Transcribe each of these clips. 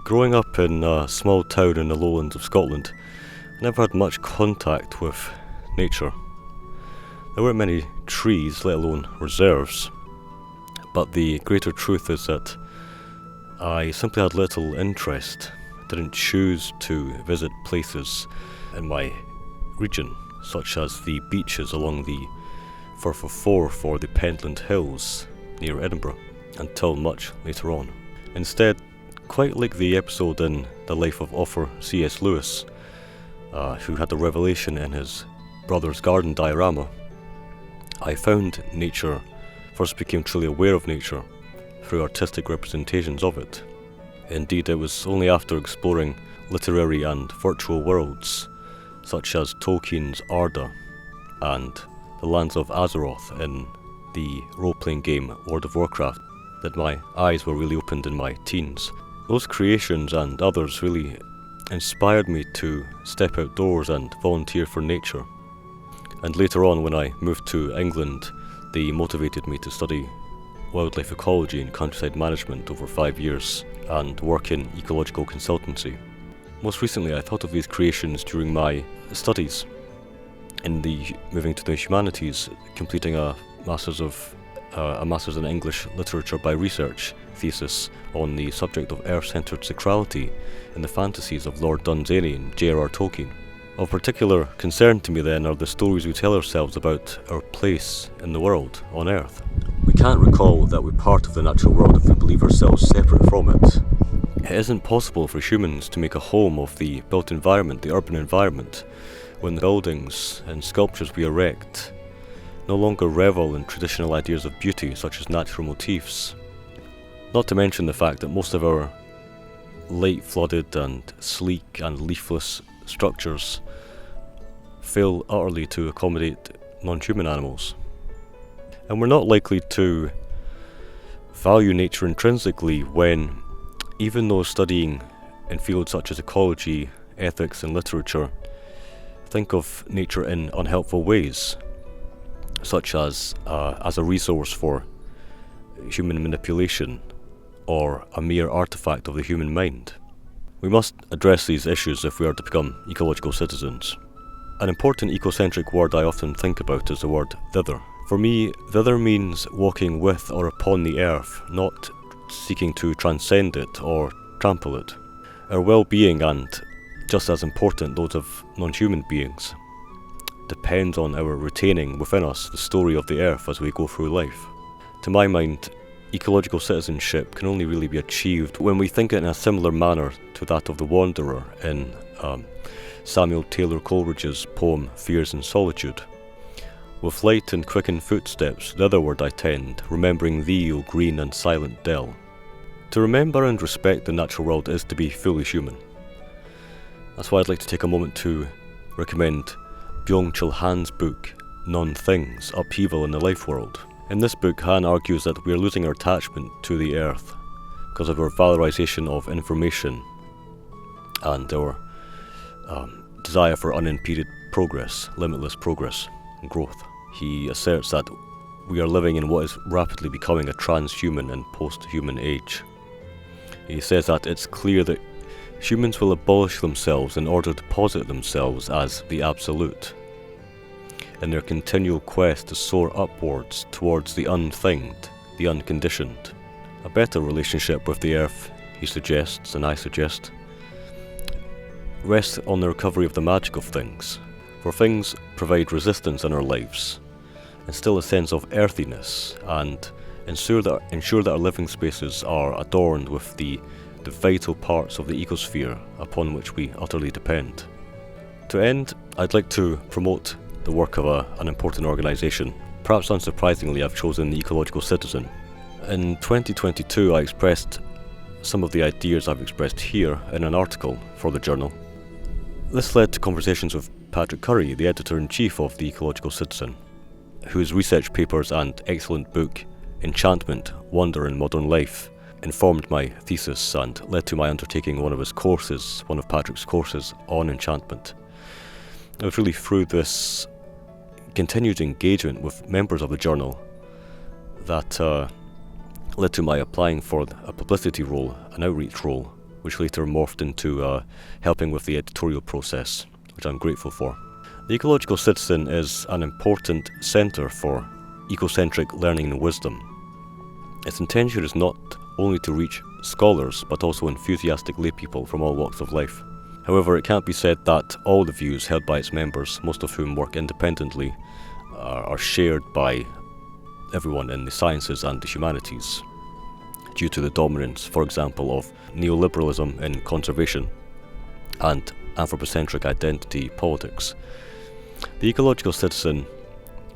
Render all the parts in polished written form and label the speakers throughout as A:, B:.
A: Growing up in a small town in the lowlands of Scotland, I never had much contact with nature. There weren't many trees, let alone reserves, but the greater truth is that I simply had little interest. I didn't choose to visit places in my region, such as the beaches along the Firth of Forth or the Pentland Hills near Edinburgh, until much later on. Instead, quite like the episode in the life of author C.S. Lewis, who had the revelation in his brother's garden diorama, I first became truly aware of nature through artistic representations of it. Indeed, it was only after exploring literary and virtual worlds, such as Tolkien's Arda and the lands of Azeroth in the role-playing game World of Warcraft, that my eyes were really opened in my teens. Those creations and others really inspired me to step outdoors and volunteer for nature. And later on, when I moved to England, they motivated me to study wildlife ecology and countryside management over 5 years and work in ecological consultancy. Most recently, I thought of these creations during my studies in moving to the humanities, completing a Masters in English Literature by Research thesis on the subject of Earth-centred sacrality in the fantasies of Lord Dunsany and J.R.R. Tolkien. Of particular concern to me then are the stories we tell ourselves about our place in the world, on Earth. We can't recall that we're part of the natural world if we believe ourselves separate from it. It isn't possible for humans to make a home of the built environment, the urban environment, when the buildings and sculptures we erect no longer revel in traditional ideas of beauty such as natural motifs. Not to mention the fact that most of our light flooded and sleek and leafless structures fail utterly to accommodate non-human animals. And we're not likely to value nature intrinsically when, even those studying in fields such as ecology, ethics and literature, think of nature in unhelpful ways, such as a resource for human manipulation or a mere artifact of the human mind. We must address these issues if we are to become ecological citizens. An important ecocentric word I often think about is the word thither. For me, thither means walking with or upon the earth, not seeking to transcend it or trample it. Our well-being, and just as important those of non-human beings, depends on our retaining within us the story of the earth as we go through life. To my mind, ecological citizenship can only really be achieved when we think in a similar manner to that of the wanderer in Samuel Taylor Coleridge's poem Fears and Solitude. With light and quickened footsteps thitherward I tend, remembering thee, O green and silent dell. To remember and respect the natural world is to be fully human. That's why I'd like to take a moment to recommend Byung-Chul Han's book, Non-Things, Upheaval in the Life World. In this book, Han argues that we are losing our attachment to the earth because of our valorization of information and our desire for unimpeded progress, limitless progress and growth. He asserts that we are living in what is rapidly becoming a transhuman and post-human age. He says that it's clear that humans will abolish themselves in order to posit themselves as the absolute, in their continual quest to soar upwards towards the unthinged, the unconditioned. A better relationship with the earth, he suggests, and I suggest, rests on the recovery of the magic of things, for things provide resistance in our lives, instill a sense of earthiness, and ensure that our living spaces are adorned with the vital parts of the ecosphere upon which we utterly depend. To end, I'd like to promote the work of an important organisation. Perhaps unsurprisingly, I've chosen the Ecological Citizen. In 2022, I expressed some of the ideas I've expressed here in an article for the journal. This led to conversations with Patrick Curry, the editor-in-chief of the Ecological Citizen, whose research papers and excellent book, Enchantment, Wonder in Modern Life, informed my thesis and led to my undertaking one of Patrick's courses on enchantment. It was really through this continued engagement with members of the journal that led to my applying for a publicity role, an outreach role, which later morphed into helping with the editorial process, which I'm grateful for. The Ecological Citizen is an important centre for ecocentric learning and wisdom. Its intention is not only to reach scholars, but also enthusiastic laypeople from all walks of life. However, it can't be said that all the views held by its members, most of whom work independently, are shared by everyone in the sciences and the humanities, due to the dominance, for example, of neoliberalism in conservation and anthropocentric identity politics. The Ecological Citizen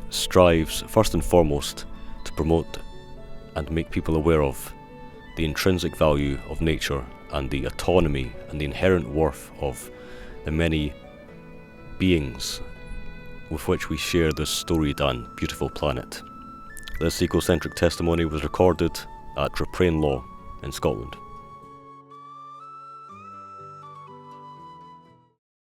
A: strives, first and foremost, to promote and make people aware of the intrinsic value of nature and the autonomy and the inherent worth of the many beings with which we share this storied and beautiful planet. This ecocentric testimony was recorded at Traprain Law in Scotland.